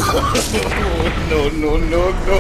No, no, no, no.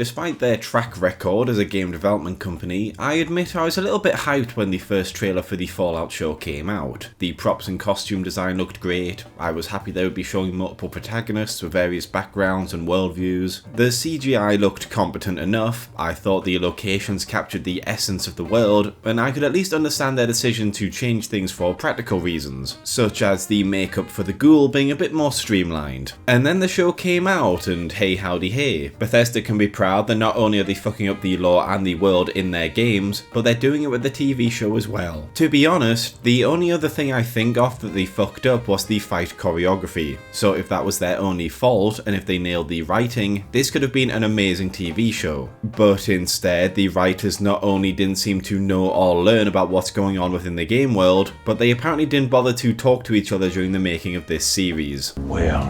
Despite their track record as a game development company, I admit I was a little bit hyped when the first trailer for the Fallout show came out. The props and costume design looked great, I was happy they would be showing multiple protagonists with various backgrounds and worldviews. The CGI looked competent enough, I thought the locations captured the essence of the world, and I could at least understand their decision to change things for practical reasons, such as the makeup for the ghoul being a bit more streamlined. And then the show came out, and hey howdy hey, Bethesda can be proud that not only are they fucking up the lore and the world in their games, but they're doing it with the TV show as well. To be honest, the only other thing I think of that they fucked up was the fight choreography. So if that was their only fault, and if they nailed the writing, this could have been an amazing TV show. But instead, the writers not only didn't seem to know or learn about what's going on within the game world, but they apparently didn't bother to talk to each other during the making of this series. Well,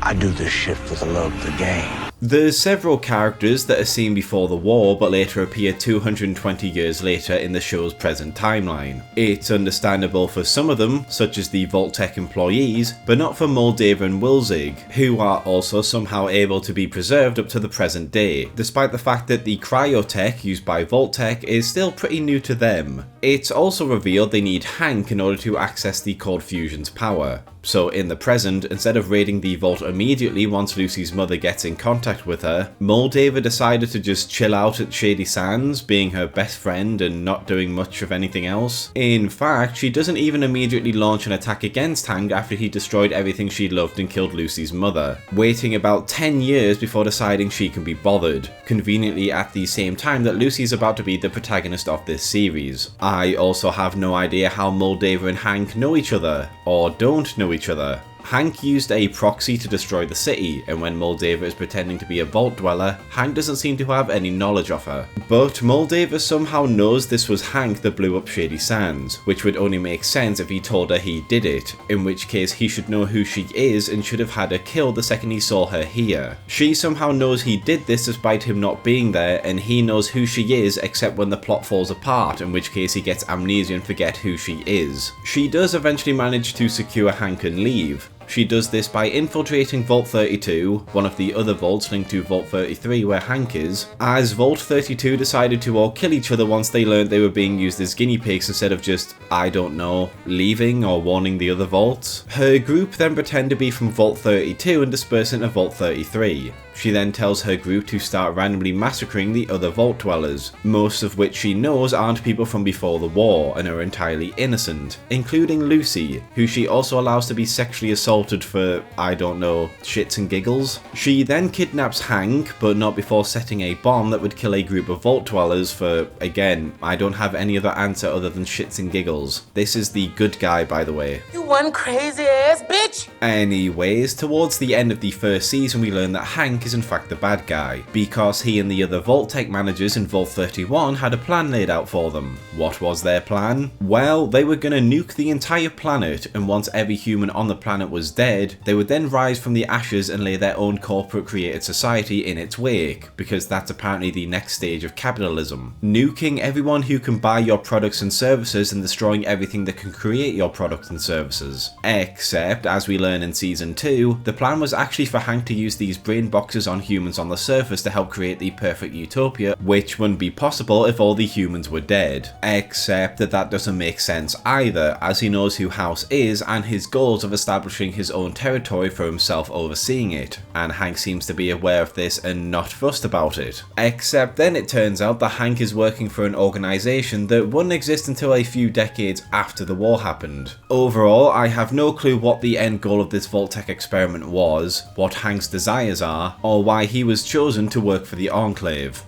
I do this shit for the love of the game. There's several characters that are seen before the war but later appear 220 years later in the show's present timeline. It's understandable for some of them, such as the Vault-Tec employees, but not for Moldaver and Wilzig, who are also somehow able to be preserved up to the present day, despite the fact that the cryotech used by Vault-Tec is still pretty new to them. It's also revealed they need Hank in order to access the Cold Fusion's power. So in the present, instead of raiding the vault immediately once Lucy's mother gets in contact with her, Moldaver decided to just chill out at Shady Sands, being her best friend and not doing much of anything else. In fact, she doesn't even immediately launch an attack against Hank after he destroyed everything she loved and killed Lucy's mother, waiting about 10 years before deciding she can be bothered, conveniently at the same time that Lucy's about to be the protagonist of this series. I also have no idea how Moldaver and Hank know each other, or don't know each other. Hank used a proxy to destroy the city, and when Moldaver is pretending to be a vault dweller, Hank doesn't seem to have any knowledge of her. But Moldaver somehow knows this was Hank that blew up Shady Sands, which would only make sense if he told her he did it, in which case he should know who she is and should have had her killed the second he saw her here. She somehow knows he did this despite him not being there, and he knows who she is except when the plot falls apart, in which case he gets amnesia and forget who she is. She does eventually manage to secure Hank and leave. She does this by infiltrating Vault 32, one of the other vaults linked to Vault 33 where Hank is, as Vault 32 decided to all kill each other once they learned they were being used as guinea pigs instead of just, I don't know, leaving or warning the other vaults. Her group then pretend to be from Vault 32 and disperse into Vault 33. She then tells her group to start randomly massacring the other vault dwellers, most of which she knows aren't people from before the war and are entirely innocent, including Lucy, who she also allows to be sexually assaulted for, I don't know, shits and giggles. She then kidnaps Hank, but not before setting a bomb that would kill a group of vault dwellers for, again, I don't have any other answer other than shits and giggles. This is the good guy, by the way. You one crazy ass bitch! Anyways, towards the end of the first season we learn that Hank is in fact the bad guy, because he and the other Vault-Tec managers in Vault 31 had a plan laid out for them. What was their plan? Well, they were gonna nuke the entire planet, and once every human on the planet was dead, they would then rise from the ashes and lay their own corporate created society in its wake, because that's apparently the next stage of capitalism. Nuking everyone who can buy your products and services and destroying everything that can create your products and services. Except, as we learn in Season 2, the plan was actually for Hank to use these brain boxes on humans on the surface to help create the perfect utopia, which wouldn't be possible if all the humans were dead. Except that doesn't make sense either, as he knows who House is and his goals of establishing his own territory for himself overseeing it, and Hank seems to be aware of this and not fussed about it. Except then it turns out that Hank is working for an organisation that wouldn't exist until a few decades after the war happened. Overall, I have no clue what the end goal of this Vault-Tec experiment was, what Hank's desires are, or why he was chosen to work for the Enclave.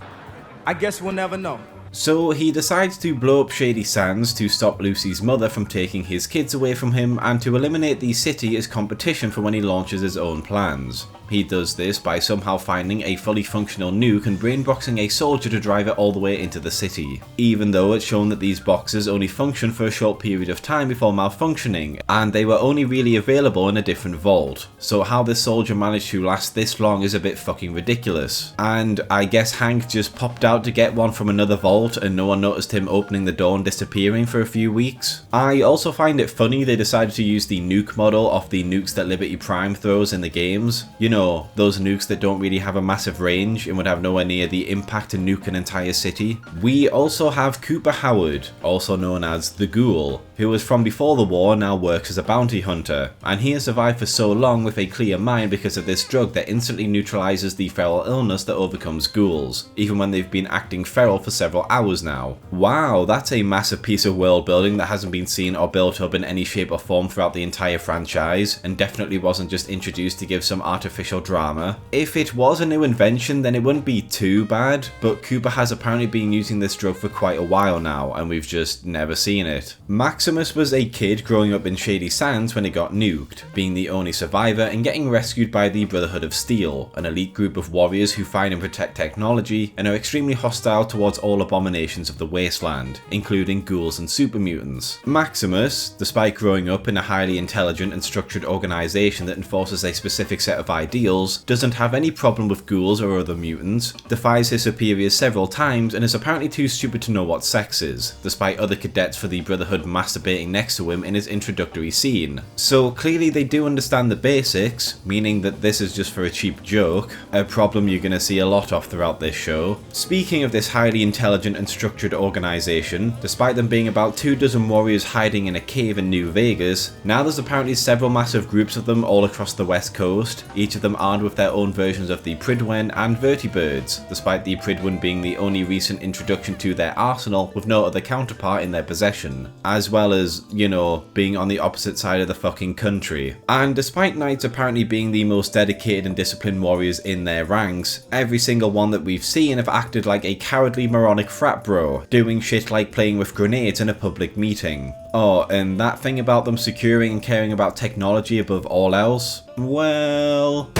I guess we'll never know. So he decides to blow up Shady Sands to stop Lucy's mother from taking his kids away from him and to eliminate the city as competition for when he launches his own plans. He does this by somehow finding a fully functional nuke and brainboxing a soldier to drive it all the way into the city, even though it's shown that these boxes only function for a short period of time before malfunctioning, and they were only really available in a different vault. So how this soldier managed to last this long is a bit fucking ridiculous. And I guess Hank just popped out to get one from another vault fault and no one noticed him opening the door and disappearing for a few weeks. I also find it funny they decided to use the nuke model of the nukes that Liberty Prime throws in the games. You know, those nukes that don't really have a massive range and would have nowhere near the impact to nuke an entire city. We also have Cooper Howard, also known as the Ghoul, who was from before the war, now works as a bounty hunter, and he has survived for so long with a clear mind because of this drug that instantly neutralizes the feral illness that overcomes ghouls, even when they've been acting feral for several hours now. Wow, that's a massive piece of world building that hasn't been seen or built up in any shape or form throughout the entire franchise, and definitely wasn't just introduced to give some artificial drama. If it was a new invention, then it wouldn't be too bad, but Cooper has apparently been using this drug for quite a while now, and we've just never seen it. Maximus was a kid growing up in Shady Sands when it got nuked, being the only survivor and getting rescued by the Brotherhood of Steel, an elite group of warriors who find and protect technology and are extremely hostile towards all abominations of the wasteland, including ghouls and super mutants. Maximus, despite growing up in a highly intelligent and structured organization that enforces a specific set of ideals, doesn't have any problem with ghouls or other mutants, defies his superiors several times, and is apparently too stupid to know what sex is, despite other cadets for the Brotherhood masturbating next to him in his introductory scene. So clearly they do understand the basics, meaning that this is just for a cheap joke, a problem you're gonna see a lot of throughout this show. Speaking of this highly intelligent and structured organization, despite them being about 24 warriors hiding in a cave in New Vegas, now there's apparently several massive groups of them all across the west coast, each of them armed with their own versions of the Pridwen and Vertibirds, despite the Pridwen being the only recent introduction to their arsenal with no other counterpart in their possession, as well as, you know, being on the opposite side of the fucking country. And despite Knights apparently being the most dedicated and disciplined warriors in their ranks, every single one that we've seen have acted like a cowardly moronic frat bro, doing shit like playing with grenades in a public meeting. Oh, and that thing about them securing and caring about technology above all else? Well...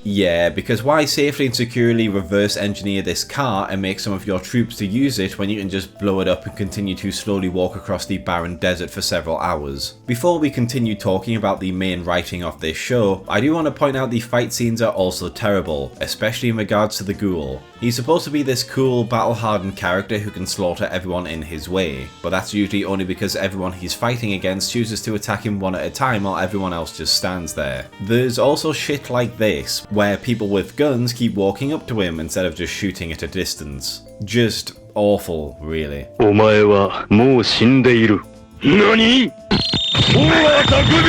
yeah, because why safely and securely reverse engineer this car and make some of your troops to use it when you can just blow it up and continue to slowly walk across the barren desert for several hours? Before we continue talking about the main writing of this show, I do want to point out the fight scenes are also terrible, especially in regards to the Ghoul. He's supposed to be this cool, battle-hardened character who can slaughter everyone in his way, but that's usually only because everyone he's fighting against chooses to attack him one at a time while everyone else just stands there. There's also shit like this, where people with guns keep walking up to him instead of just shooting at a distance. Just awful, really. お前はもう死んでいる。何?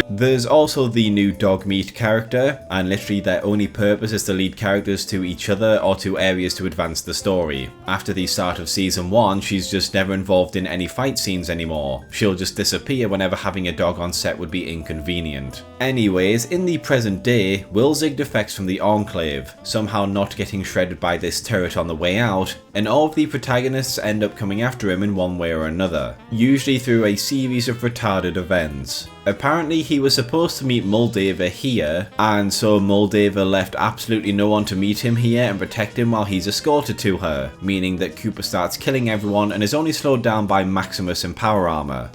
There's also the new Dogmeat character, and literally their only purpose is to lead characters to each other or to areas to advance the story. After the start of season 1, she's just never involved in any fight scenes anymore. She'll just disappear whenever having a dog on set would be inconvenient. Anyways, in the present day, Wilzig defects from the Enclave, somehow not getting shredded by this turret on the way out, and all of the protagonists end up coming after him in one way or another, usually through a series of retarded events. Apparently he was supposed to meet Moldaver here, and so Moldaver left absolutely no one to meet him here and protect him while he's escorted to her, meaning that Cooper starts killing everyone and is only slowed down by Maximus in power armor.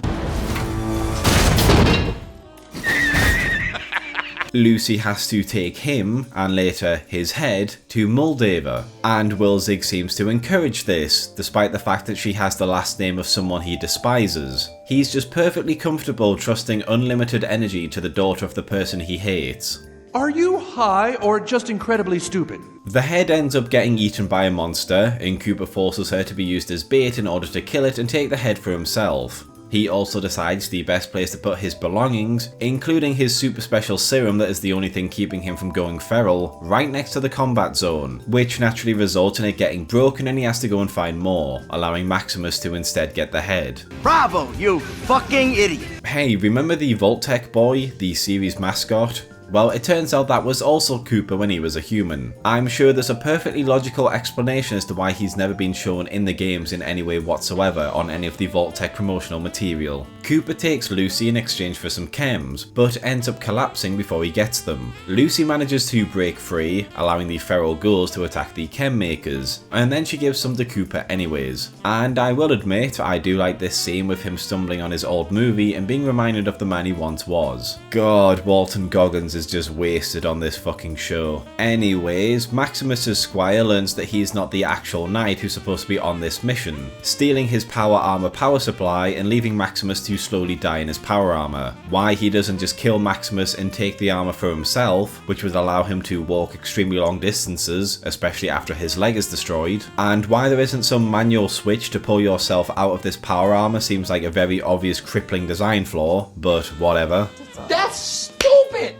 Lucy has to take him, and later his head, to Moldaver, and Wilzig seems to encourage this, despite the fact that she has the last name of someone he despises. He's just perfectly comfortable trusting unlimited energy to the daughter of the person he hates. Are you high or just incredibly stupid? The head ends up getting eaten by a monster, and Cooper forces her to be used as bait in order to kill it and take the head for himself. He also decides the best place to put his belongings, including his super special serum that is the only thing keeping him from going feral, right next to the combat zone, which naturally results in it getting broken and he has to go and find more, allowing Maximus to instead get the head. Bravo, you fucking idiot. Hey, remember the Vault-Tec boy, the series mascot? Well, it turns out that was also Cooper when he was a human. I'm sure there's a perfectly logical explanation as to why he's never been shown in the games in any way whatsoever on any of the Vault-Tec promotional material. Cooper takes Lucy in exchange for some chems, but ends up collapsing before he gets them. Lucy manages to break free, allowing the feral ghouls to attack the chem makers, and then she gives some to Cooper anyways. And I will admit, I do like this scene with him stumbling on his old movie and being reminded of the man he once was. God, Walton Goggins is is just wasted on this fucking show. Anyways, Maximus's squire learns that he's not the actual knight who's supposed to be on this mission, stealing his power armor power supply and leaving Maximus to slowly die in his power armor. Why he doesn't just kill Maximus and take the armor for himself, which would allow him to walk extremely long distances, especially after his leg is destroyed, and why there isn't some manual switch to pull yourself out of this power armor seems like a very obvious crippling design flaw, but whatever. That's stupid!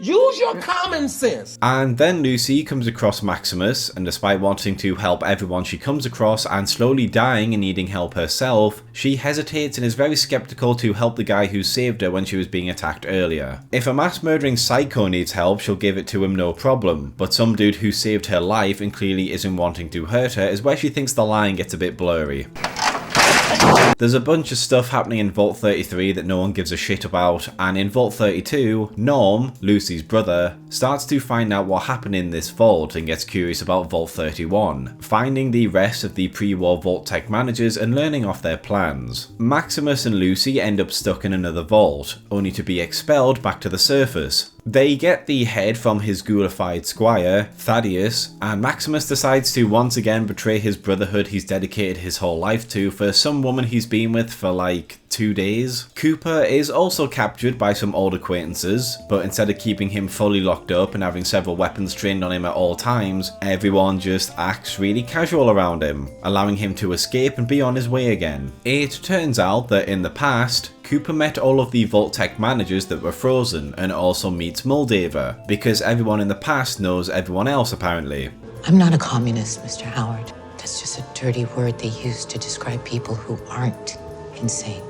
Use your common sense! And then Lucy comes across Maximus, and despite wanting to help everyone she comes across and slowly dying and needing help herself, she hesitates and is very skeptical to help the guy who saved her when she was being attacked earlier. If a mass murdering psycho needs help, she'll give it to him no problem, but some dude who saved her life and clearly isn't wanting to hurt her is where she thinks the line gets a bit blurry. There's a bunch of stuff happening in Vault 33 that no one gives a shit about, and in Vault 32, Norm, Lucy's brother, starts to find out what happened in this vault and gets curious about Vault 31, finding the rest of the pre-war Vault Tech managers and learning off their plans. Maximus and Lucy end up stuck in another vault, only to be expelled back to the surface. They get the head from his ghoulified squire, Thaddeus, and Maximus decides to once again betray his brotherhood he's dedicated his whole life to for some woman he's been with for like 2 days. Cooper is also captured by some old acquaintances, but instead of keeping him fully locked up and having several weapons trained on him at all times, everyone just acts really casual around him, allowing him to escape and be on his way again. It turns out that in the past, Cooper met all of the Vault Tech managers that were frozen and also meets Moldaver, because everyone in the past knows everyone else apparently. I'm not a communist, Mr. Howard. That's just a dirty word they use to describe people who aren't insane.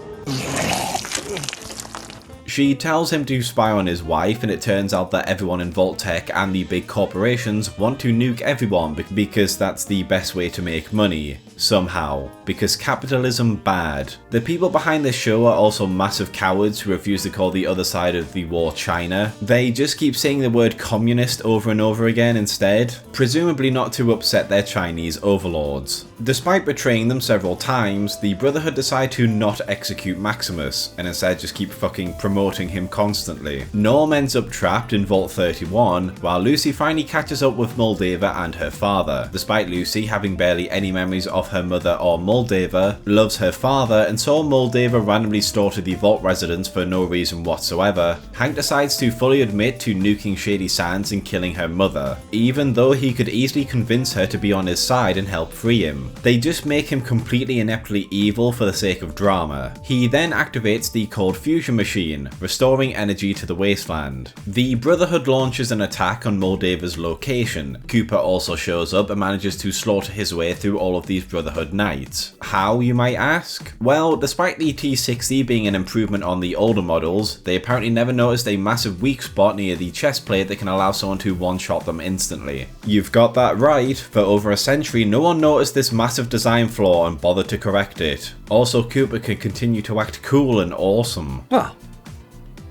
She tells him to spy on his wife, and it turns out that everyone in Vault Tech and the big corporations want to nuke everyone because that's the best way to make money. Somehow, because capitalism bad. The people behind this show are also massive cowards who refuse to call the other side of the war China. They just keep saying the word communist over and over again instead, presumably not to upset their Chinese overlords. Despite betraying them several times, the Brotherhood decide to not execute Maximus, and instead just keep fucking promoting him constantly. Norm ends up trapped in Vault 31, while Lucy finally catches up with Moldaver and her father. Despite Lucy having barely any memories of her mother or Moldaver, loves her father and saw Moldaver randomly slaughter the Vault residents for no reason whatsoever, Hank decides to fully admit to nuking Shady Sands and killing her mother, even though he could easily convince her to be on his side and help free him. They just make him completely ineptly evil for the sake of drama. He then activates the cold fusion machine, restoring energy to the wasteland. The Brotherhood launches an attack on Moldaver's location. Cooper also shows up and manages to slaughter his way through all of these Brotherhood knights. How, you might ask? Well, despite the T60 being an improvement on the older models, they apparently never noticed a massive weak spot near the chest plate that can allow someone to one-shot them instantly. You've got that right, for over a century no one noticed this massive design flaw and bothered to correct it. Also, Cooper can continue to act cool and awesome. Well,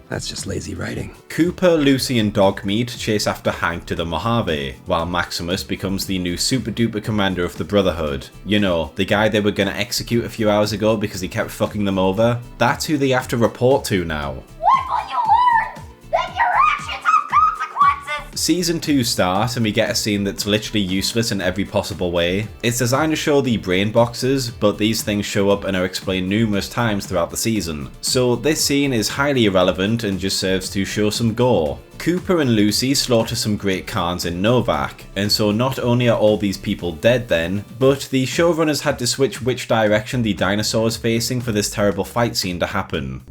that's just lazy writing. Cooper, Lucy and Dogmeat chase after Hank to the Mojave, while Maximus becomes the new super duper commander of the Brotherhood. You know, the guy they were gonna execute a few hours ago because he kept fucking them over. That's who they have to report to now. What will you learn? That your actions have consequences! Season 2 starts and we get a scene that's literally useless in every possible way. It's designed to show the brain boxes, but these things show up and are explained numerous times throughout the season. So this scene is highly irrelevant and just serves to show some gore. Cooper and Lucy slaughter some great Khans in Novak, and so not only are all these people dead then, but the showrunners had to switch which direction the dinosaur is facing for this terrible fight scene to happen.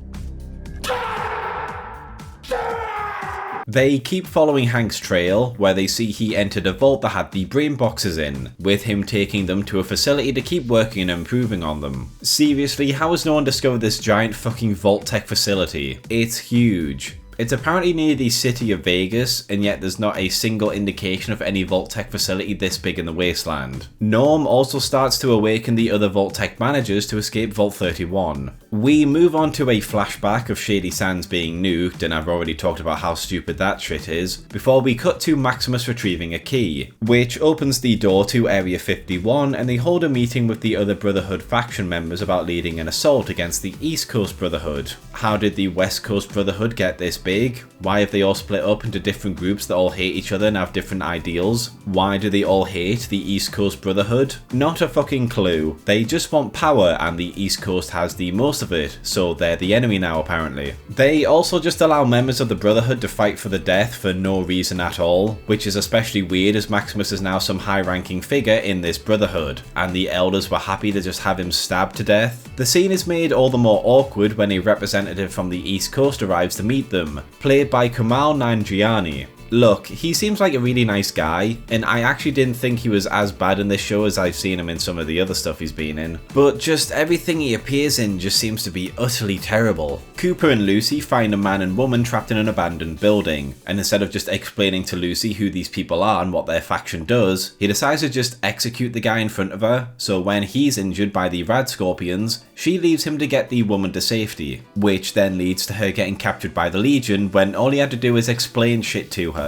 They keep following Hank's trail, where they see he entered a vault that had the brain boxes in, with him taking them to a facility to keep working and improving on them. Seriously, how has no one discovered this giant fucking Vault Tech facility? It's huge. It's apparently near the city of Vegas, and yet there's not a single indication of any Vault Tech facility this big in the wasteland. Norm also starts to awaken the other Vault Tech managers to escape Vault 31. We move on to a flashback of Shady Sands being nuked, and I've already talked about how stupid that shit is, before we cut to Maximus retrieving a key, which opens the door to Area 51, and they hold a meeting with the other Brotherhood faction members about leading an assault against the East Coast Brotherhood. How did the West Coast Brotherhood get this big? Why have they all split up into different groups that all hate each other and have different ideals? Why do they all hate the East Coast Brotherhood? Not a fucking clue. They just want power and the East Coast has the most of it, so they're the enemy now apparently. They also just allow members of the Brotherhood to fight for the death for no reason at all, which is especially weird as Maximus is now some high-ranking figure in this Brotherhood, and the elders were happy to just have him stabbed to death. The scene is made all the more awkward when a representative from the East Coast arrives to meet them, played by Kumail Nanjiani. Look, he seems like a really nice guy, and I actually didn't think he was as bad in this show as I've seen him in some of the other stuff he's been in. But just everything he appears in just seems to be utterly terrible. Cooper and Lucy find a man and woman trapped in an abandoned building, and instead of just explaining to Lucy who these people are and what their faction does, he decides to just execute the guy in front of her, so when he's injured by the rad scorpions, she leaves him to get the woman to safety, which then leads to her getting captured by the Legion when all he had to do is explain shit to her.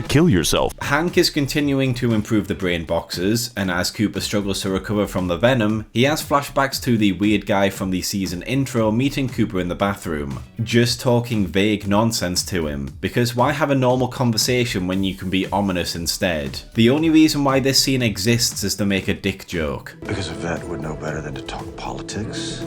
Kill yourself. Hank is continuing to improve the brain boxes, and as Cooper struggles to recover from the venom, he has flashbacks to the weird guy from the season intro meeting Cooper in the bathroom, just talking vague nonsense to him, because why have a normal conversation when you can be ominous instead? The only reason why this scene exists is to make a dick joke. Because a vet would know better than to talk politics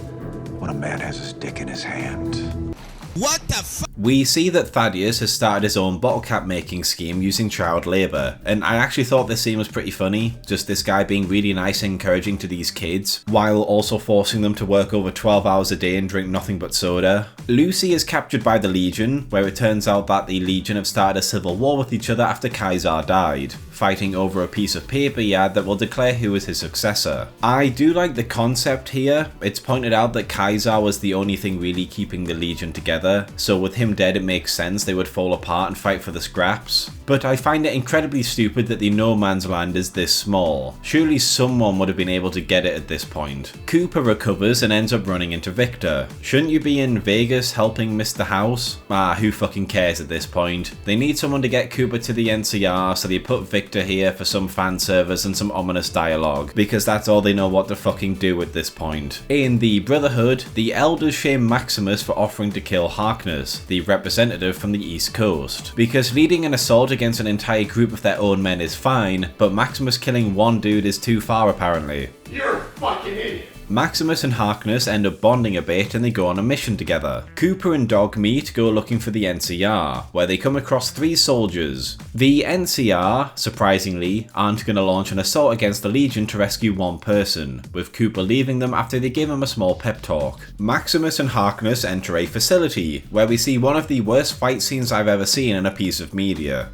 when a man has his dick in his hand. What the fuck? We see that Thaddeus has started his own bottle cap making scheme using child labour, and I actually thought this scene was pretty funny, just this guy being really nice and encouraging to these kids, while also forcing them to work over 12 hours a day and drink nothing but soda. Lucy is captured by the Legion, where it turns out that the Legion have started a civil war with each other after Kaiser died, fighting over a piece of paper he had that will declare who is his successor. I do like the concept here. It's pointed out that Kaiser was the only thing really keeping the Legion together, so with him dead it makes sense they would fall apart and fight for the scraps. But I find it incredibly stupid that the no man's land is this small. Surely someone would have been able to get it at this point. Cooper recovers and ends up running into Victor. Shouldn't you be in Vegas helping Mr. House? Who fucking cares at this point? They need someone to get Cooper to the NCR, so they put Victor here for some fan service and some ominous dialogue, because that's all they know what to fucking do at this point. In the Brotherhood, the elders shame Maximus for offering to kill Harkness, the representative from the East Coast, because leading an assault against an entire group of their own men is fine, but Maximus killing one dude is too far apparently. You're a fucking idiot. Maximus and Harkness end up bonding a bit and they go on a mission together. Cooper and Dogmeat go looking for the NCR, where they come across 3 soldiers. The NCR, surprisingly, aren't going to launch an assault against the Legion to rescue one person, with Cooper leaving them after they give him a small pep talk. Maximus and Harkness enter a facility, where we see one of the worst fight scenes I've ever seen in a piece of media.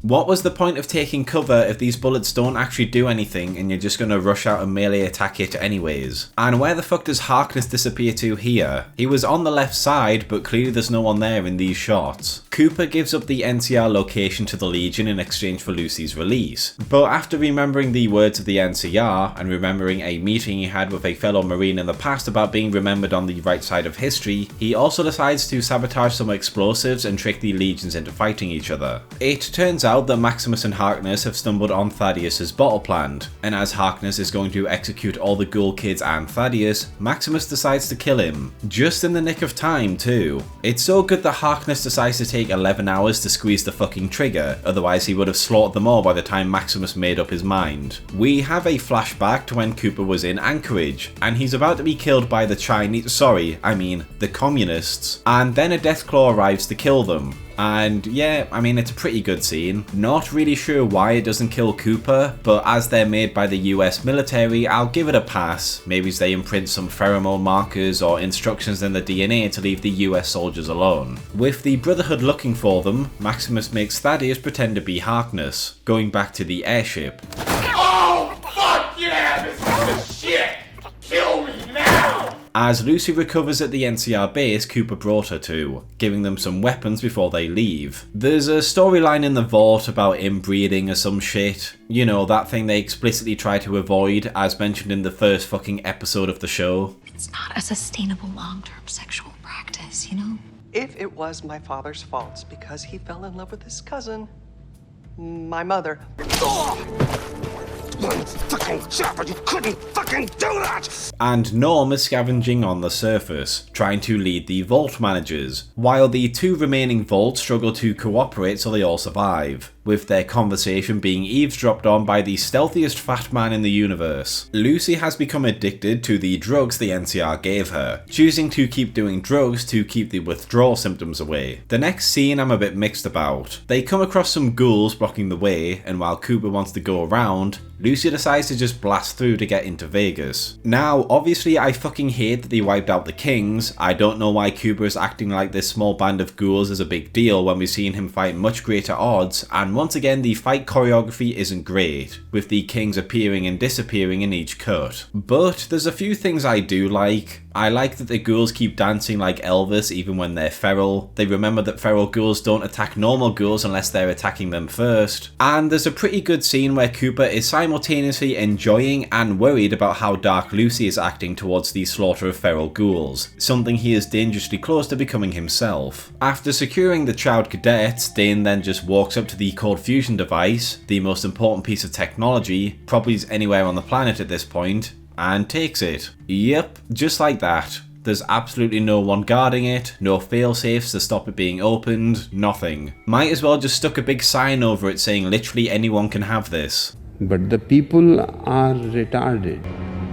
What was the point of taking cover if these bullets don't actually do anything and you're just going to rush out and melee attack it anyways? And where the fuck does Harkness disappear to here? He was on the left side, but clearly there's no one there in these shots. Cooper gives up the NCR location to the Legion in exchange for Lucy's release, but after remembering the words of the NCR and remembering a meeting he had with a fellow Marine in the past about being remembered on the right side of history, he also decides to sabotage some explosives and trick the Legions into fighting each other. It turns out that Maximus and Harkness have stumbled on Thaddeus's bottle plant, and as Harkness is going to execute all the ghoul kids and Thaddeus, Maximus decides to kill him. Just in the nick of time too. It's so good that Harkness decides to take 11 hours to squeeze the fucking trigger, otherwise he would have slaughtered them all by the time Maximus made up his mind. We have a flashback to when Cooper was in Anchorage, and he's about to be killed by the the communists, and then a Deathclaw arrives to kill them. And yeah, it's a pretty good scene. Not really sure why it doesn't kill Cooper, but as they're made by the US military, I'll give it a pass. Maybe they imprint some pheromone markers or instructions in the DNA to leave the US soldiers alone. With the Brotherhood looking for them, Maximus makes Thaddeus pretend to be Harkness, going back to the airship. Oh, fuck yeah, this is the shit! Kill me now! As Lucy recovers at the NCR base Cooper brought her to, giving them some weapons before they leave. There's a storyline in the vault about inbreeding or some shit. You know, that thing they explicitly try to avoid, as mentioned in the first fucking episode of the show. It's not a sustainable long-term sexual practice, you know? If it was my father's fault because he fell in love with his cousin, my mother. fucking job, but you couldn't fucking do that! And Norm is scavenging on the surface, trying to lead the vault managers, while the two remaining vaults struggle to cooperate so they all survive, with their conversation being eavesdropped on by the stealthiest fat man in the universe. Lucy has become addicted to the drugs the NCR gave her, choosing to keep doing drugs to keep the withdrawal symptoms away. The next scene I'm a bit mixed about. They come across some ghouls blocking the way, and while Cooper wants to go around, Lucy decides to just blast through to get into Vegas. Now, obviously I fucking hate that they wiped out the Kings. I don't know why Cooper is acting like this small band of ghouls is a big deal when we've seen him fight much greater odds, and once again the fight choreography isn't great, with the Kings appearing and disappearing in each cut. But there's a few things I do like. I like that the ghouls keep dancing like Elvis even when they're feral. They remember that feral ghouls don't attack normal ghouls unless they're attacking them first. And there's a pretty good scene where Cooper is simultaneously enjoying and worried about how dark Lucy is acting towards the slaughter of feral ghouls, something he is dangerously close to becoming himself. After securing the child cadets, Dane then just walks up to the cold fusion device, the most important piece of technology, probably anywhere on the planet at this point, and takes it. Yep, just like that. There's absolutely no one guarding it, no fail-safes to stop it being opened, nothing. Might as well just stuck a big sign over it saying literally anyone can have this. But the people are retarded.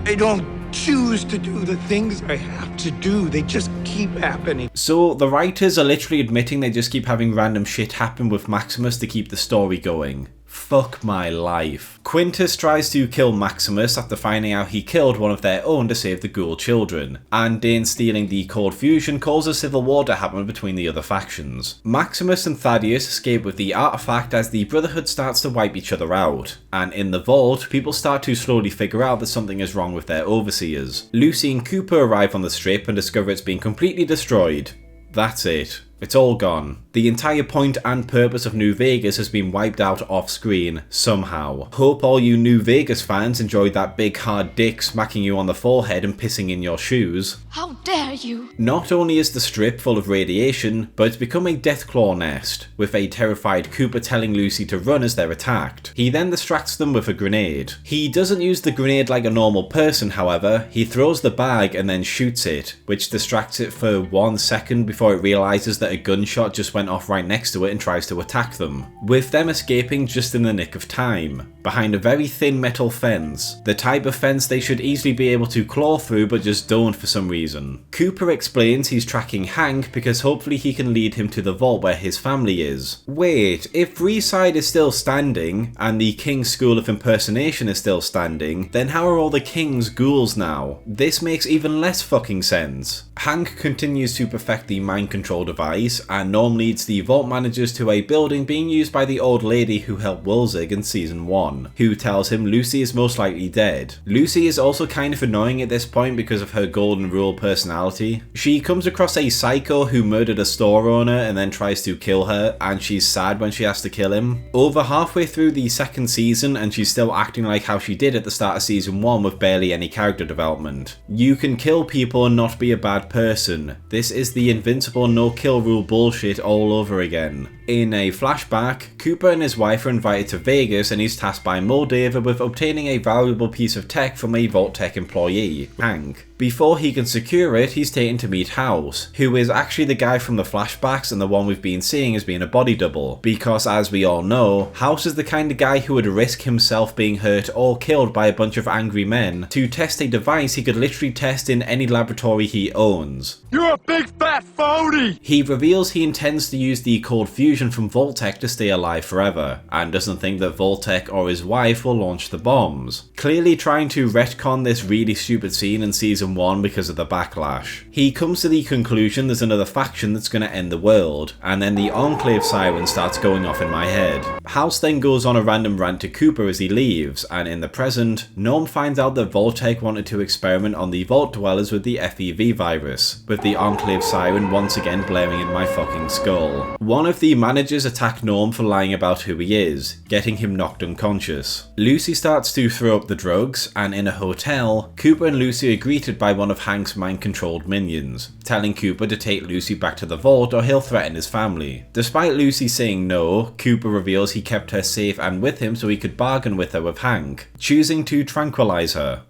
They don't choose to do the things they have to do, they just keep happening. So the writers are literally admitting they just keep having random shit happen with Maximus to keep the story going. Fuck my life. Quintus tries to kill Maximus after finding out he killed one of their own to save the ghoul children, and Dane stealing the cold fusion causes civil war to happen between the other factions. Maximus and Thaddeus escape with the artifact as the Brotherhood starts to wipe each other out, and in the vault, people start to slowly figure out that something is wrong with their overseers. Lucy and Cooper arrive on the strip and discover it's been completely destroyed. That's it. It's all gone. The entire point and purpose of New Vegas has been wiped out off screen, somehow. Hope all you New Vegas fans enjoyed that big hard dick smacking you on the forehead and pissing in your shoes. How dare you! Not only is the strip full of radiation, but it's become a Deathclaw nest, with a terrified Cooper telling Lucy to run as they're attacked. He then distracts them with a grenade. He doesn't use the grenade like a normal person, however. He throws the bag and then shoots it, which distracts it for 1 second before it realises that a gunshot just went off right next to it and tries to attack them, with them escaping just in the nick of time, behind a very thin metal fence, the type of fence they should easily be able to claw through but just don't for some reason. Cooper explains he's tracking Hank because hopefully he can lead him to the vault where his family is. Wait, if Freeside is still standing, and the King's School of Impersonation is still standing, then how are all the King's ghouls now? This makes even less fucking sense. Hank continues to perfect the mind control device, and Norm leads the vault managers to a building being used by the old lady who helped Wulzig in season 1, who tells him Lucy is most likely dead. Lucy is also kind of annoying at this point because of her golden rule personality. She comes across a psycho who murdered a store owner and then tries to kill her, and she's sad when she has to kill him. Over halfway through the second season and she's still acting like how she did at the start of season 1 with barely any character development. You can kill people and not be a bad person. This is the invincible no-kill rule bullshit all over again. In a flashback, Cooper and his wife are invited to Vegas and he's tasked by Moldaver with obtaining a valuable piece of tech from a Vault Tech employee, Hank. Before he can secure it, he's taken to meet House, who is actually the guy from the flashbacks and the one we've been seeing as being a body double, because as we all know, House is the kind of guy who would risk himself being hurt or killed by a bunch of angry men to test a device he could literally test in any laboratory he owns. You're a big fat phony! He reveals he intends to use the cold fusion from Vault-Tec to stay alive forever, and doesn't think that Vault-Tec or his wife will launch the bombs, clearly trying to retcon this really stupid scene in season 1 because of the backlash. He comes to the conclusion there's another faction that's going to end the world, and then the Enclave siren starts going off in my head. House then goes on a random rant to Cooper as he leaves, and in the present, Norm finds out that Vault-Tec wanted to experiment on the Vault Dwellers with the FEV virus, with the Enclave siren once again blaring in my fucking skull. One of the managers attack Norm for lying about who he is, getting him knocked unconscious. Lucy starts to throw up the drugs, and in a hotel, Cooper and Lucy agree to distracted by one of Hank's mind-controlled minions, telling Cooper to take Lucy back to the vault or he'll threaten his family. Despite Lucy saying no, Cooper reveals he kept her safe and with him so he could bargain with her with Hank, choosing to tranquilize her.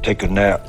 Take a nap.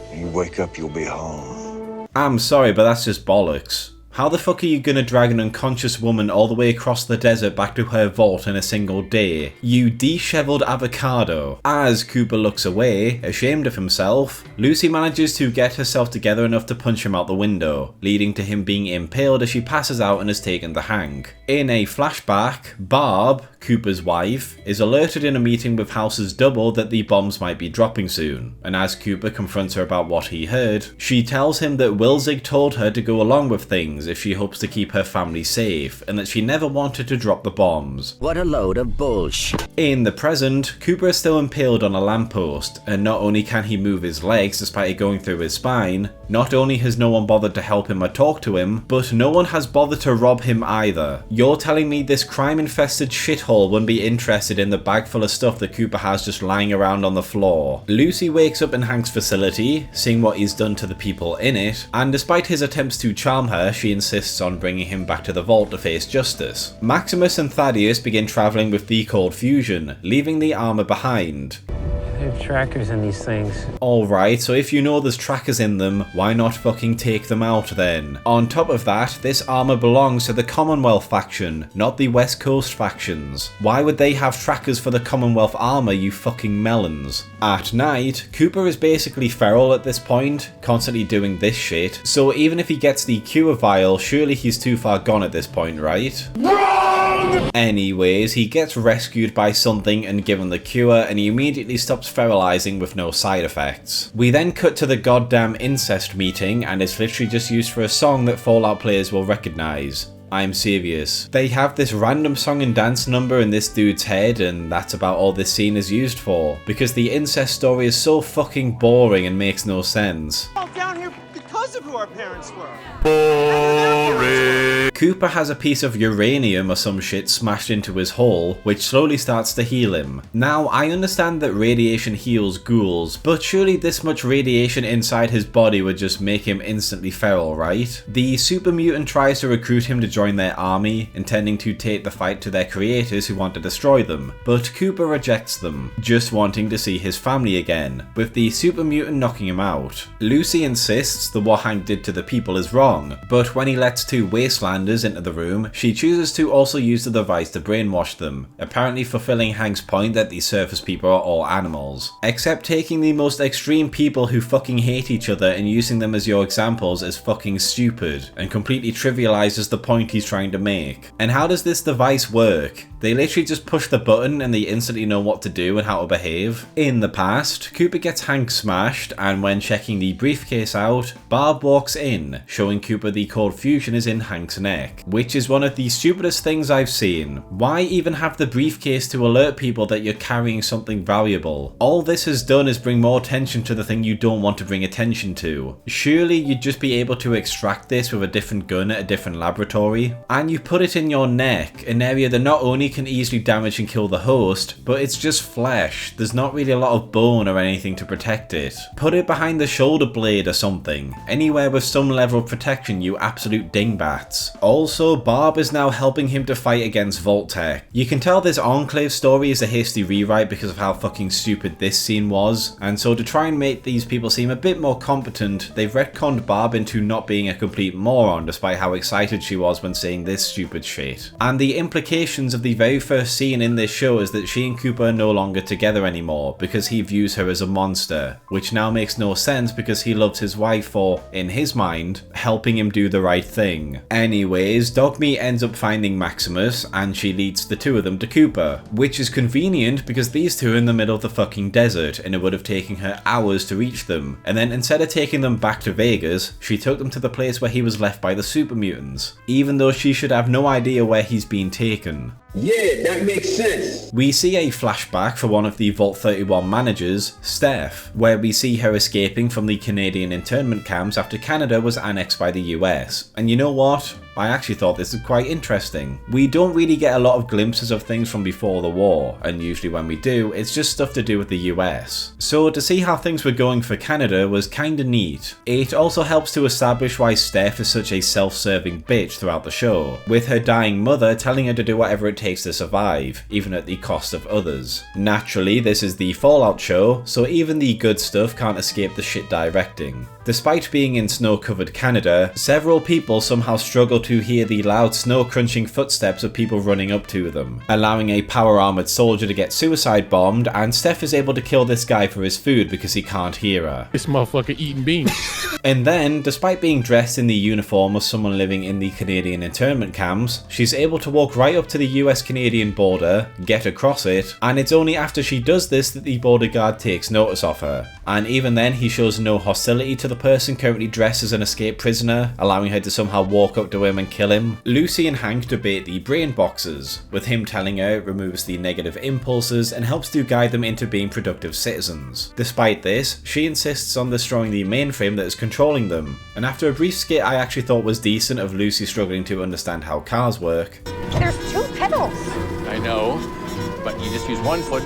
When you wake up, you'll be home. I'm sorry, but that's just bollocks. How the fuck are you gonna drag an unconscious woman all the way across the desert back to her vault in a single day? You dishevelled avocado. As Cooper looks away, ashamed of himself, Lucy manages to get herself together enough to punch him out the window, leading to him being impaled as she passes out and has taken the Hank. In a flashback, Barb, Cooper's wife, is alerted in a meeting with House's double that the bombs might be dropping soon, and as Cooper confronts her about what he heard, she tells him that Wilzig told her to go along with things if she hopes to keep her family safe, and that she never wanted to drop the bombs. What a load of bullshit. In the present, Cooper is still impaled on a lamppost, and not only can he move his legs despite it going through his spine, not only has no one bothered to help him or talk to him, but no one has bothered to rob him either. You're telling me this crime-infested shithole wouldn't be interested in the bag full of stuff that Cooper has just lying around on the floor? Lucy wakes up in Hank's facility, seeing what he's done to the people in it, and despite his attempts to charm her, she insists on bringing him back to the vault to face justice. Maximus and Thaddeus begin travelling with the Cold Fusion, leaving the armour behind. They have trackers in these things. Alright, so if you know there's trackers in them, why not fucking take them out then? On top of that, this armour belongs to the Commonwealth faction, not the West Coast factions. Why would they have trackers for the Commonwealth armour, you fucking melons? At night, Cooper is basically feral at this point, constantly doing this shit, so even if he gets the cure vial, surely he's too far gone at this point, right? Wrong! Anyways, he gets rescued by something and given the cure, and he immediately stops feralizing with no side effects. We then cut to the goddamn incest meeting, and it's literally just used for a song that Fallout players will recognise. I'm serious. They have this random song and dance number in this dude's head, and that's about all this scene is used for, because the incest story is so fucking boring and makes no sense. All down here because of who our parents were. Boring. Cooper has a piece of uranium or some shit smashed into his hull, which slowly starts to heal him. Now, I understand that radiation heals ghouls, but surely this much radiation inside his body would just make him instantly feral, right? The super mutant tries to recruit him to join their army, intending to take the fight to their creators who want to destroy them, but Cooper rejects them, just wanting to see his family again, with the super mutant knocking him out. Lucy insists that what Hank did to the people is wrong, but when he lets two wastelanders into the room, she chooses to also use the device to brainwash them, apparently fulfilling Hank's point that the surface people are all animals. Except taking the most extreme people who fucking hate each other and using them as your examples is fucking stupid, and completely trivializes the point he's trying to make. And how does this device work? They literally just push the button and they instantly know what to do and how to behave. In the past, Cooper gets Hank smashed, and when checking the briefcase out, Barb walks in, showing Cooper the Cold Fusion is in Hank's neck, which is one of the stupidest things I've seen. Why even have the briefcase to alert people that you're carrying something valuable? All this has done is bring more attention to the thing you don't want to bring attention to. Surely you'd just be able to extract this with a different gun at a different laboratory. And you put it in your neck, an area that not only can easily damage and kill the host, but it's just flesh. There's not really a lot of bone or anything to protect it. Put it behind the shoulder blade or something. Anywhere with some level of protection, you absolute dingbats. Also, Barb is now helping him to fight against Vault-Tec. You can tell this Enclave story is a hasty rewrite because of how fucking stupid this scene was, and so to try and make these people seem a bit more competent, they've retconned Barb into not being a complete moron despite how excited she was when saying this stupid shit. And the implications of the very first scene in this show is that she and Cooper are no longer together anymore because he views her as a monster, which now makes no sense because he loves his wife for, in his mind, helping him do the right thing. Anyways, Dogmeat ends up finding Maximus and she leads the two of them to Cooper, which is convenient because these two are in the middle of the fucking desert and it would have taken her hours to reach them, and then instead of taking them back to Vegas, she took them to the place where he was left by the super mutants, even though she should have no idea where he's been taken. Yeah, that makes sense. We see a flashback for one of the Vault 31 managers, Steph, where we see her escaping from the Canadian internment camps after Canada was annexed by the US. And you know what? I actually thought this was quite interesting. We don't really get a lot of glimpses of things from before the war, and usually when we do, it's just stuff to do with the US. So to see how things were going for Canada was kinda neat. It also helps to establish why Steph is such a self-serving bitch throughout the show, with her dying mother telling her to do whatever it takes to survive, even at the cost of others. Naturally, this is the Fallout show, so even the good stuff can't escape the shit directing. Despite being in snow-covered Canada, several people somehow struggle to hear the loud snow-crunching footsteps of people running up to them, allowing a power-armoured soldier to get suicide-bombed, and Steph is able to kill this guy for his food because he can't hear her. This motherfucker eating beans. And then, despite being dressed in the uniform of someone living in the Canadian internment camps, she's able to walk right up to the US-Canadian border, get across it, and it's only after she does this that the border guard takes notice of her. And even then, he shows no hostility to the person currently dressed as an escaped prisoner, allowing her to somehow walk up to him and kill him. Lucy and Hank debate the brain boxes, with him telling her it removes the negative impulses and helps to guide them into being productive citizens. Despite this, she insists on destroying the mainframe that is controlling them, and after a brief skit I actually thought was decent of Lucy struggling to understand how cars work. There's 2 pedals. I know, but you just use one foot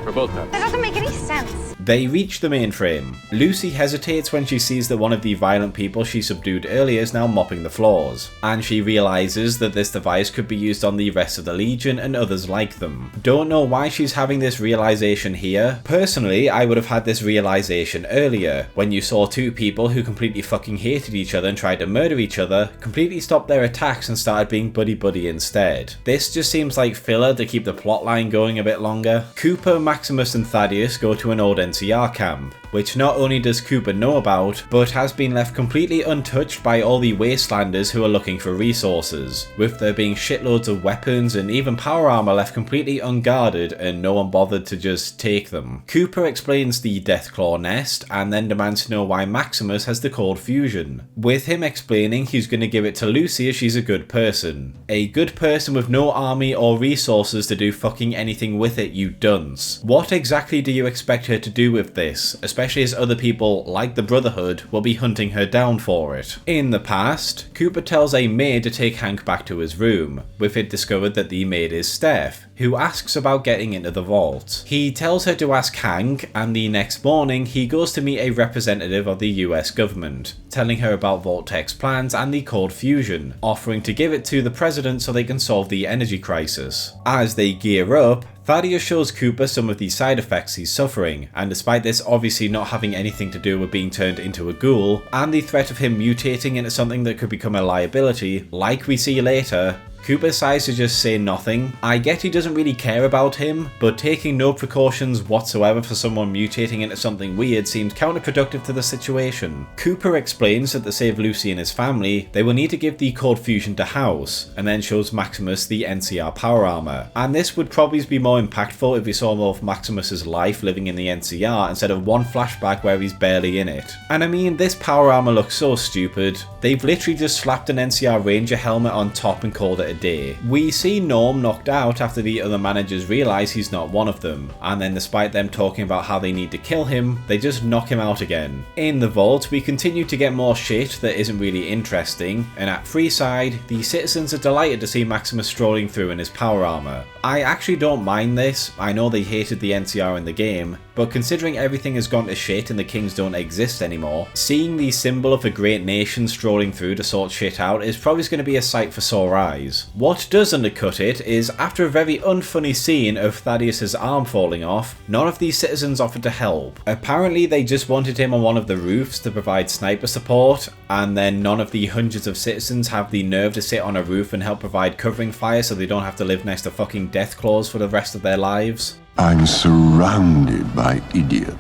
for both pedals. That doesn't make any sense. They reach the mainframe. Lucy hesitates when she sees that one of the violent people she subdued earlier is now mopping the floors, and she realises that this device could be used on the rest of the Legion and others like them. Don't know why she's having this realisation here. Personally, I would have had this realisation earlier, when you saw 2 people who completely fucking hated each other and tried to murder each other, completely stopped their attacks and started being buddy-buddy instead. This just seems like filler to keep the plotline going a bit longer. Cooper, Maximus and Thaddeus go to an old NCR camp, which not only does Cooper know about, but has been left completely untouched by all the wastelanders who are looking for resources, with there being shitloads of weapons and even power armor left completely unguarded and no one bothered to just take them. Cooper explains the Deathclaw nest and then demands to know why Maximus has the cold fusion, with him explaining he's going to give it to Lucy as she's a good person. A good person with no army or resources to do fucking anything with it, you dunce. What exactly do you expect her to do with this, especially as other people, like the Brotherhood, will be hunting her down for it? In the past, Cooper tells a maid to take Hank back to his room, with it discovered that the maid is Steph, who asks about getting into the vault. He tells her to ask Hank, and the next morning he goes to meet a representative of the US government, telling her about Vault-Tech's plans and the cold fusion, offering to give it to the president so they can solve the energy crisis. As they gear up, Thaddeus shows Cooper some of the side effects he's suffering, and despite this obviously not having anything to do with being turned into a ghoul, and the threat of him mutating into something that could become a liability, like we see later, Cooper decides to just say nothing. I get he doesn't really care about him, but taking no precautions whatsoever for someone mutating into something weird seems counterproductive to the situation. Cooper explains that to save Lucy and his family, they will need to give the cold fusion to House, and then shows Maximus the NCR power armor. And this would probably be more impactful if we saw more of Maximus's life living in the NCR instead of one flashback where he's barely in it. And I mean, this power armor looks so stupid. They've literally just slapped an NCR Ranger helmet on top and called it a day. We see Norm knocked out after the other managers realise he's not one of them, and then despite them talking about how they need to kill him, they just knock him out again. In the vault, we continue to get more shit that isn't really interesting, and at Freeside, the citizens are delighted to see Maximus strolling through in his power armor. I actually don't mind this. I know they hated the NCR in the game, but considering everything has gone to shit and the kings don't exist anymore, seeing the symbol of a great nation strolling through to sort shit out is probably going to be a sight for sore eyes. What does undercut it is, after a very unfunny scene of Thaddeus' arm falling off, none of these citizens offered to help. Apparently they just wanted him on one of the roofs to provide sniper support, and then none of the hundreds of citizens have the nerve to sit on a roof and help provide covering fire so they don't have to live next to fucking Deathclaws for the rest of their lives. I'm surrounded by idiots.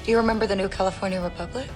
Do you remember the new California Republic?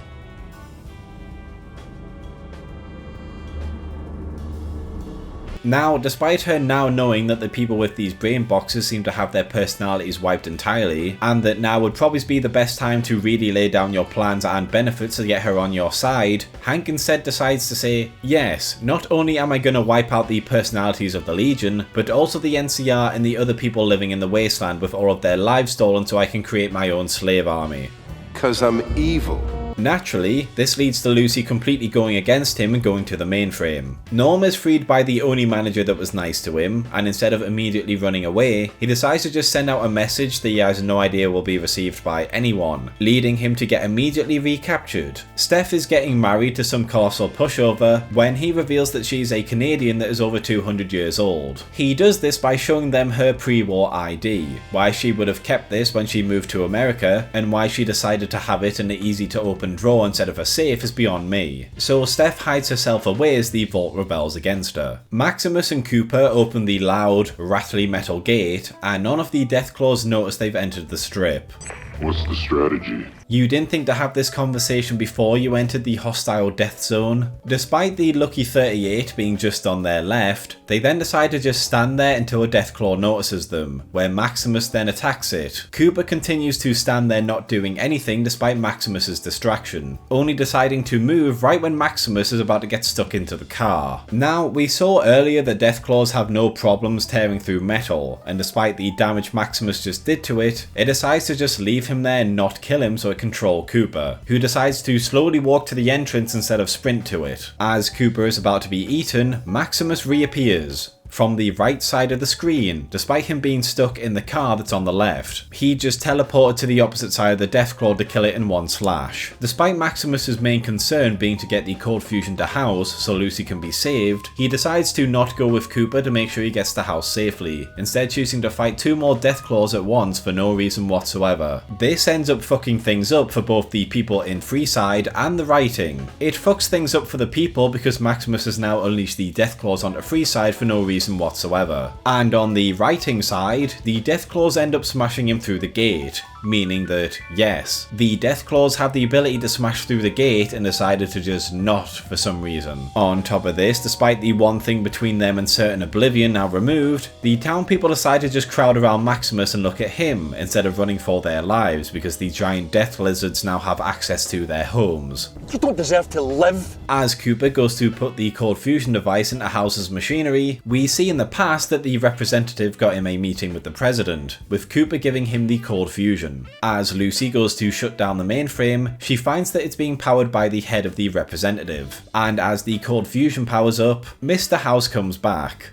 Now, despite her now knowing that the people with these brain boxes seem to have their personalities wiped entirely, and that now would probably be the best time to really lay down your plans and benefits to get her on your side, Hank instead decides to say, yes, not only am I gonna wipe out the personalities of the Legion, but also the NCR and the other people living in the wasteland with all of their lives stolen so I can create my own slave army. 'Cause I'm evil. Naturally, this leads to Lucy completely going against him and going to the mainframe. Norm is freed by the only manager that was nice to him, and instead of immediately running away, he decides to just send out a message that he has no idea will be received by anyone, leading him to get immediately recaptured. Steph is getting married to some colossal pushover when he reveals that she's a Canadian that is over 200 years old. He does this by showing them her pre-war ID, why she would have kept this when she moved to America, and why she decided to have it in an easy to open drawer instead of a safe is beyond me. So Steph hides herself away as the vault rebels against her. Maximus and Cooper open the loud, rattly metal gate, and none of the Deathclaws notice they've entered the strip. What's the strategy? You didn't think to have this conversation before you entered the hostile death zone? Despite the Lucky 38 being just on their left, they then decide to just stand there until a Deathclaw notices them, where Maximus then attacks it. Cooper continues to stand there not doing anything despite Maximus's distraction, only deciding to move right when Maximus is about to get stuck into the car. Now, we saw earlier that Deathclaws have no problems tearing through metal, and despite the damage Maximus just did to it, it decides to just leave him there and not kill him so it control Cooper, who decides to slowly walk to the entrance instead of sprint to it. As Cooper is about to be eaten, Maximus reappears from the right side of the screen, despite him being stuck in the car that's on the left. He just teleported to the opposite side of the Deathclaw to kill it in one slash. Despite Maximus's main concern being to get the Cold Fusion to House so Lucy can be saved, he decides to not go with Cooper to make sure he gets to House safely, instead choosing to fight two more Deathclaws at once for no reason whatsoever. This ends up fucking things up for both the people in Freeside and the writing. It fucks things up for the people because Maximus has now unleashed the Deathclaws onto Freeside for no reason whatsoever. And on the writing side, the Deathclaws end up smashing him through the gate, meaning that, yes, the Deathclaws have the ability to smash through the gate and decided to just not for some reason. On top of this, despite the one thing between them and certain oblivion now removed, the town people decide to just crowd around Maximus and look at him instead of running for their lives because the giant death lizards now have access to their homes. You don't deserve to live! As Cooper goes to put the Cold Fusion device into House's machinery, we see in the past that the representative got him a meeting with the president, with Cooper giving him the Cold Fusion. As Lucy goes to shut down the mainframe, she finds that it's being powered by the head of the representative, and as the Cold Fusion powers up, Mr. House comes back.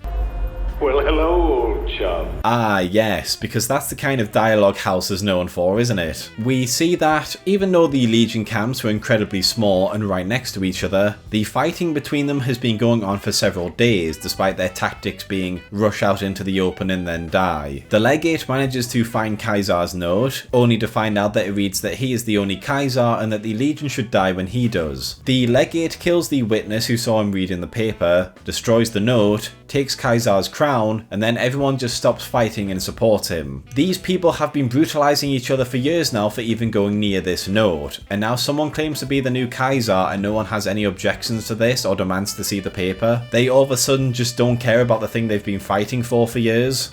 Well, hello, old chum. Ah, yes, because that's the kind of dialogue House is known for, isn't it? We see that, even though the Legion camps were incredibly small and right next to each other, the fighting between them has been going on for several days, despite their tactics being rush out into the open and then die. The Legate manages to find Kaiser's note, only to find out that it reads that he is the only Kaiser and that the Legion should die when he does. The Legate kills the witness who saw him reading the paper, destroys the note, takes Kaiser's crown, and then everyone just stops fighting and supports him. These people have been brutalizing each other for years now for even going near this note, and now someone claims to be the new Kaiser and no one has any objections to this or demands to see the paper. They all of a sudden just don't care about the thing they've been fighting for years.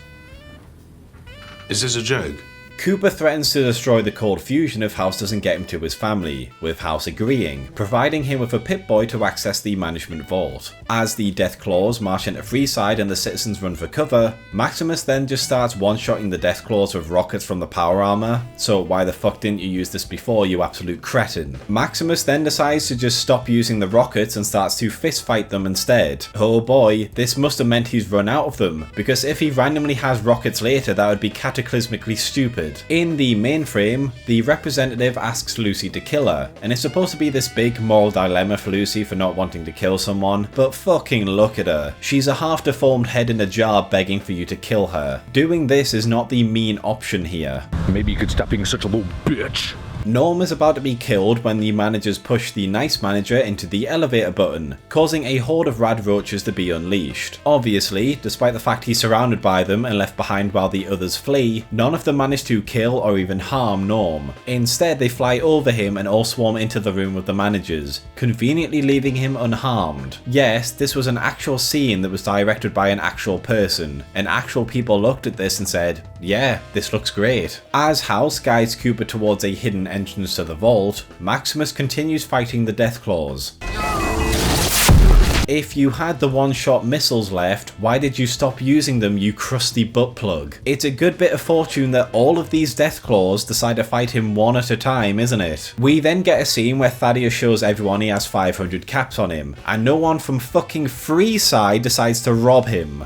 Is this a joke? Cooper threatens to destroy the Cold Fusion if House doesn't get him to his family, with House agreeing, providing him with a Pip-Boy to access the management vault. As the Deathclaws march into Freeside and the citizens run for cover, Maximus then just starts one-shotting the Deathclaws with rockets from the power armor. So why the fuck didn't you use this before, you absolute cretin? Maximus then decides to just stop using the rockets and starts to fist fight them instead. Oh boy, this must have meant he's run out of them, because if he randomly has rockets later, that would be cataclysmically stupid. In the mainframe, the representative asks Lucy to kill her, and it's supposed to be this big moral dilemma for Lucy for not wanting to kill someone, but fucking look at her. She's a half-deformed head in a jar begging for you to kill her. Doing this is not the mean option here. Maybe you could stop being such a little bitch. Norm is about to be killed when the managers push the nice manager into the elevator button, causing a horde of rad roaches to be unleashed. Obviously, despite the fact he's surrounded by them and left behind while the others flee, none of them manage to kill or even harm Norm. Instead, they fly over him and all swarm into the room with the managers, conveniently leaving him unharmed. Yes, this was an actual scene that was directed by an actual person, and actual people looked at this and said, yeah, this looks great. As House guides Cooper towards a hidden entrance to the vault, Maximus continues fighting the Deathclaws. If you had the one-shot missiles left, why did you stop using them, you crusty butt plug? It's a good bit of fortune that all of these Deathclaws decide to fight him one at a time, isn't it? We then get a scene where Thaddeus shows everyone he has 500 caps on him, and no one from fucking Freeside decides to rob him.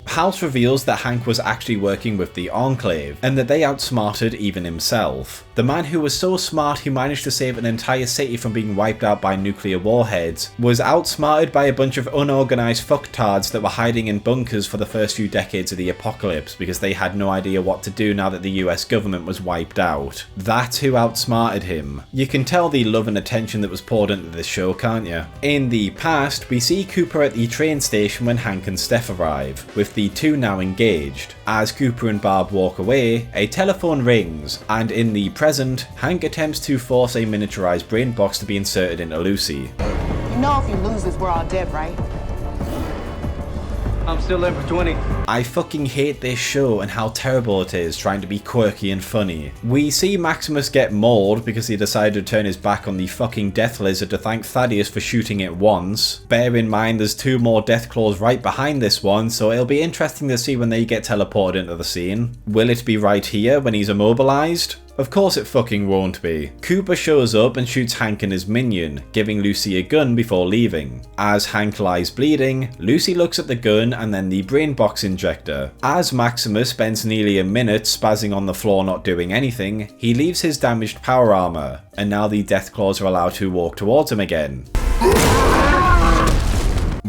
House reveals that Hank was actually working with the Enclave, and that they outsmarted even himself. The man who was so smart he managed to save an entire city from being wiped out by nuclear warheads was outsmarted by a bunch of unorganized fucktards that were hiding in bunkers for the first few decades of the apocalypse because they had no idea what to do now that the US government was wiped out. That's who outsmarted him. You can tell the love and attention that was poured into this show, can't you? In the past, we see Cooper at the train station when Hank and Steph arrive, with the two now engaged. As Cooper and Barb walk away, a telephone rings, and in the present, Hank attempts to force a miniaturized brain box to be inserted into Lucy. You know if you lose this, we're all dead, right? I'm still in for 20. I fucking hate this show and how terrible it is trying to be quirky and funny. We see Maximus get mauled because he decided to turn his back on the fucking Death Lizard to thank Thaddeus for shooting it once. Bear in mind there's two more Deathclaws right behind this one, so it'll be interesting to see when they get teleported into the scene. Will it be right here when he's immobilized? Of course it fucking won't be. Cooper shows up and shoots Hank and his minion, giving Lucy a gun before leaving. As Hank lies bleeding, Lucy looks at the gun and then the brain box injector. As Maximus spends nearly a minute spazzing on the floor not doing anything, he leaves his damaged power armor, and now the Deathclaws are allowed to walk towards him again.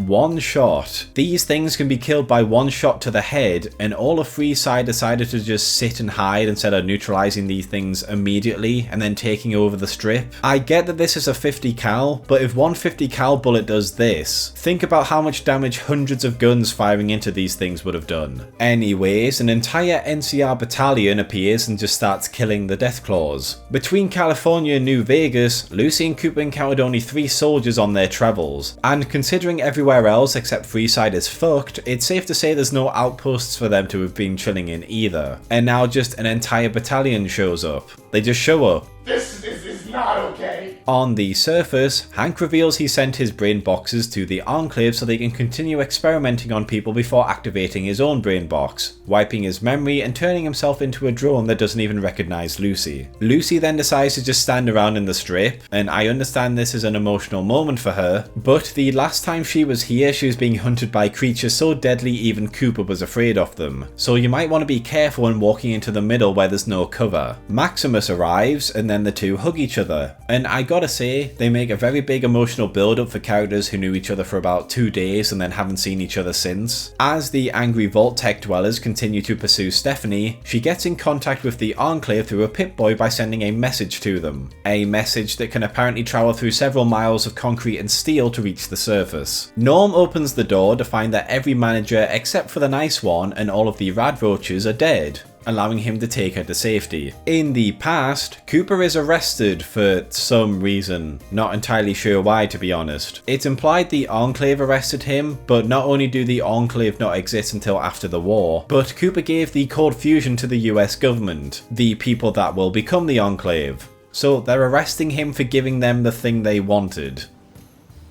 One shot. These things can be killed by one shot to the head, and all of Freeside decided to just sit and hide instead of neutralizing these things immediately and then taking over the strip. I get that this is a 50 cal, but if one 50 cal bullet does this, think about how much damage hundreds of guns firing into these things would have done. Anyways, an entire NCR battalion appears and just starts killing the Deathclaws. Between California and New Vegas, Lucy and Cooper encountered only 3 soldiers on their travels, and considering everywhere else except Freeside is fucked, it's safe to say there's no outposts for them to have been chilling in either. And now just an entire battalion shows up. They just show up. This is not okay. On the surface, Hank reveals he sent his brain boxes to the Enclave so they can continue experimenting on people before activating his own brain box, wiping his memory and turning himself into a drone that doesn't even recognize Lucy. Lucy then decides to just stand around in the strip, and I understand this is an emotional moment for her, but the last time she was here she was being hunted by creatures so deadly even Cooper was afraid of them, so you might want to be careful when walking into the middle where there's no cover. Maximus arrives and then the two hug each other, and I gotta say, they make a very big emotional build up for characters who knew each other for about 2 days and then haven't seen each other since. As the angry Vault Tech dwellers continue to pursue Stephanie, she gets in contact with the Enclave through a Pip-Boy by sending a message to them. A message that can apparently travel through several miles of concrete and steel to reach the surface. Norm opens the door to find that every manager except for the nice one and all of the rad roaches are dead, allowing him to take her to safety. In the past, Cooper is arrested for some reason. Not entirely sure why, to be honest. It's implied the Enclave arrested him, but not only do the Enclave not exist until after the war, but Cooper gave the Cold Fusion to the US government, the people that will become the Enclave. So they're arresting him for giving them the thing they wanted.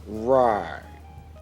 Right.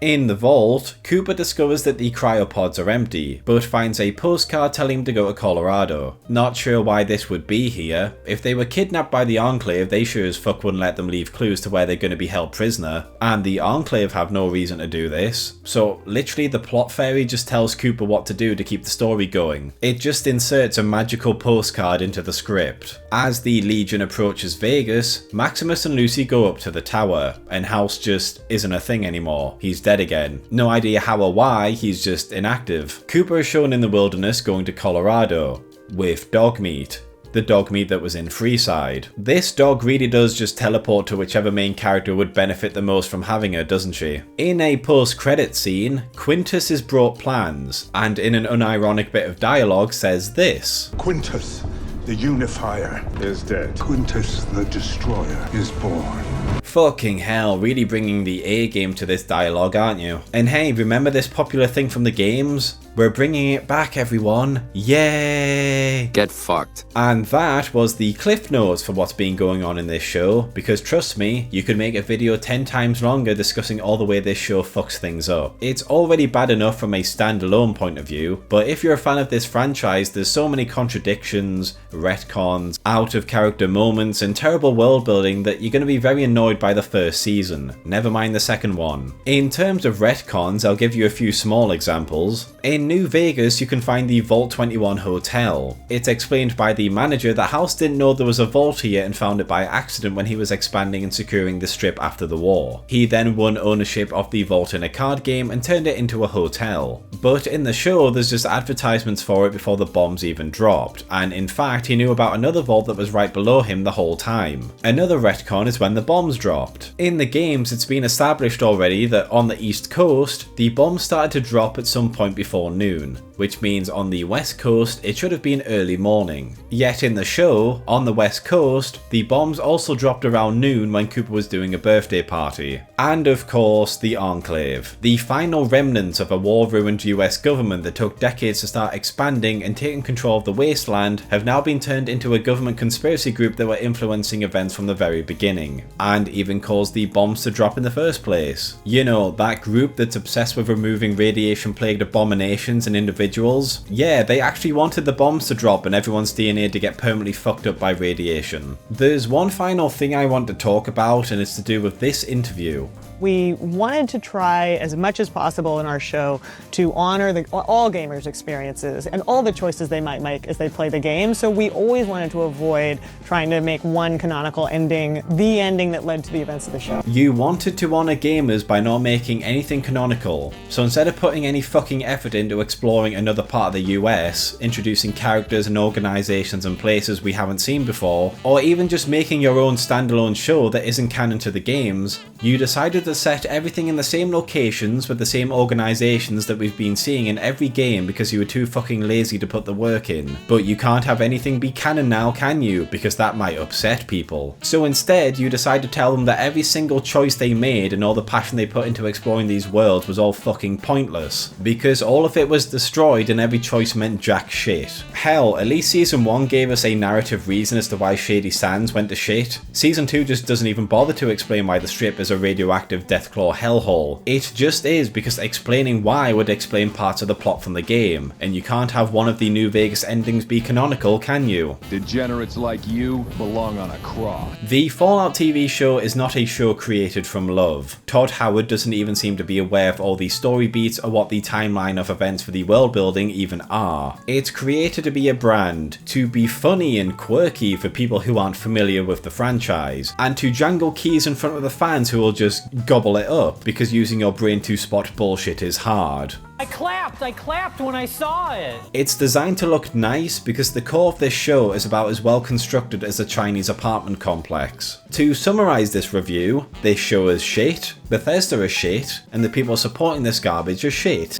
In the vault, Cooper discovers that the cryopods are empty, but finds a postcard telling him to go to Colorado. Not sure why this would be here. If they were kidnapped by the Enclave, they sure as fuck wouldn't let them leave clues to where they're going to be held prisoner, and the Enclave have no reason to do this. So literally the plot fairy just tells Cooper what to do to keep the story going. It just inserts a magical postcard into the script. As the Legion approaches Vegas, Maximus and Lucy go up to the tower, and House just isn't a thing anymore. He's dead again. No idea how or why, he's just inactive. Cooper is shown in the wilderness going to Colorado. with dog meat. The dog meat that was in Freeside. This dog really does just teleport to whichever main character would benefit the most from having her, doesn't she? In a post-credit scene, Quintus is brought plans, and in an unironic bit of dialogue says this. Quintus, the unifier, is dead. Quintus, the destroyer, is born. Fucking hell, really bringing the A game to this dialogue, aren't you? And hey, remember this popular thing from the games? We're bringing it back, everyone. Yay! Get fucked. And that was the cliff notes for what's been going on in this show, because trust me, you could make a video 10 times longer discussing all the way this show fucks things up. It's already bad enough from a standalone point of view, but if you're a fan of this franchise, there's so many contradictions, retcons, out of character moments, and terrible world building that you're going to be very annoyed by the first season, never mind the second one. In terms of retcons, I'll give you a few small examples. In New Vegas, you can find the Vault 21 Hotel. It's explained by the manager that House didn't know there was a vault here and found it by accident when he was expanding and securing the strip after the war. He then won ownership of the vault in a card game and turned it into a hotel. But in the show, there's just advertisements for it before the bombs even dropped, and in fact, he knew about another vault that was right below him the whole time. Another retcon is when the bombs dropped. In the games, it's been established already that on the East Coast, the bombs started to drop at some point before noon, which means on the West Coast it should have been early morning. Yet in the show, on the West Coast, the bombs also dropped around noon when Cooper was doing a birthday party. And of course, the Enclave. The final remnants of a war-ruined US government that took decades to start expanding and taking control of the wasteland have now been turned into a government conspiracy group that were influencing events from the very beginning, and even caused the bombs to drop in the first place. You know, that group that's obsessed with removing radiation-plagued abominations and individuals? Yeah, they actually wanted the bombs to drop and everyone's DNA to get permanently fucked up by radiation. There's one final thing I want to talk about, and it's to do with this interview. We wanted to try as much as possible in our show to honor all gamers' experiences and all the choices they might make as they play the game, so we always wanted to avoid trying to make one canonical ending the ending that led to the events of the show. You wanted to honor gamers by not making anything canonical, so instead of putting any fucking effort into exploring another part of the US, introducing characters and organizations and places we haven't seen before, or even just making your own standalone show that isn't canon to the games, you decided to set everything in the same locations with the same organizations that we've been seeing in every game because you were too fucking lazy to put the work in. But you can't have anything be canon now, can you? Because that might upset people. So instead, you decide to tell them that every single choice they made and all the passion they put into exploring these worlds was all fucking pointless. Because all of it was destroyed and every choice meant jack shit. Hell, at least Season 1 gave us a narrative reason as to why Shady Sands went to shit. Season 2 just doesn't even bother to explain why the strip is a radioactive Deathclaw hellhole. It just is, because explaining why would explain parts of the plot from the game, and you can't have one of the New Vegas endings be canonical, can you? Degenerates like you belong on a cross. The Fallout TV show is not a show created from love. Todd Howard doesn't even seem to be aware of all the story beats or what the timeline of events for the world building even are. It's created to be a brand, to be funny and quirky for people who aren't familiar with the franchise, and to jangle keys in front of the fans who will just gobble it up because using your brain to spot bullshit is hard. I clapped when I saw it! It's designed to look nice because the core of this show is about as well constructed as a Chinese apartment complex. To summarise this review, this show is shit, Bethesda is shit, and the people supporting this garbage are shit.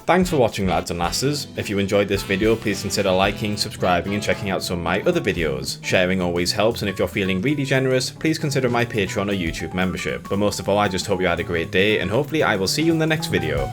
Thanks for watching, lads and lasses. If you enjoyed this video, please consider liking, subscribing and checking out some of my other videos. Sharing always helps, and if you're feeling really generous, please consider my Patreon or YouTube membership. But most of all, I just hope you had a great day, and hopefully I will see you in the next video.